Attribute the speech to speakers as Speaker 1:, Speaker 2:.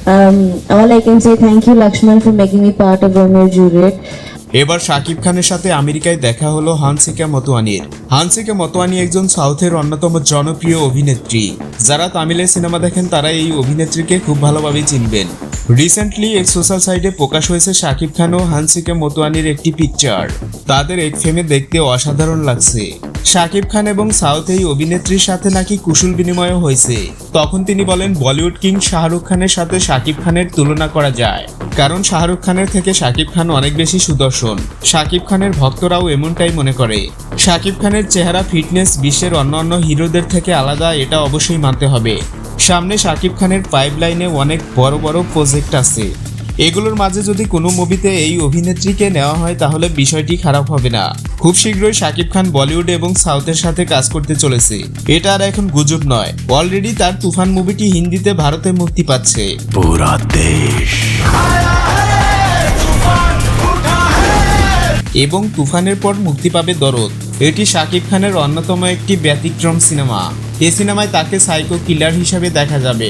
Speaker 1: All I can say, thank you, Lakshman, for making me part of Romeo and Juliet.
Speaker 2: এবার শাকিব খানের সাথে আমেরিকায় দেখা হলো হানসিকা মতোয়ানির। হানসিকা মতোয়ানি একজন সাউথের অন্যতম জনপ্রিয় অভিনেত্রী। যারা তামিলে সিনেমা দেখেন তারা এই অভিনেত্রীকে খুব ভালোভাবে চিনবেন। রিসেন্টলি এক সোশ্যাল সাইটে প্রকাশ হয়েছে শাকিব খান ও হানসিকা মতোয়ানির একটি পিকচার। তাদের এক ফ্রেমে দেখতে অসাধারণ লাগছে। শাকিব খান এবং সাউথ এই অভিনেত্রীর সাথে নাকি কুশল বিনিময় হয়েছে। তখন তিনি বলেন, বলিউড কিং শাহরুখ খানের সাথে শাকিব খানের তুলনা করা যায়, কারণ শাহরুখ খানের থেকে শাকিব খান অনেক বেশি সুদর্শন। শাকিব খানের ভক্তরাও এমনটাই মনে করে। শাকিব খানের চেহারা ফিটনেস বিশ্বের অন্যান্য হিরোদের থেকে আলাদা, এটা অবশ্যই মানতে হবে। সামনে শাকিব খানের পাইপলাইনে অনেক বড় বড় প্রজেক্ট আছে। এগুলোর মাঝে যদি কোনো মুভিতে এই অভিনেত্রীকে নেওয়া হয় তাহলে বিষয়টি খারাপ হবে না। খুব শীঘ্রই শাকিব খান বলিউড এবং সাউথের সাথে কাজ করতে চলেছে। এটা আর এখন গুজব নয়, অলরেডি তার তুফান মুভিটি হিন্দিতে ভারতে মুক্তি পাচ্ছে।
Speaker 3: पूरा देश
Speaker 2: এবং তুফানের পর মুক্তি পাবে দরদ। এটি শাকিব খানের অন্যতম একটি ব্যতিক্রম সিনেমা। এই সিনেমায় তাকে সাইকো কিলার হিসাবে দেখা যাবে।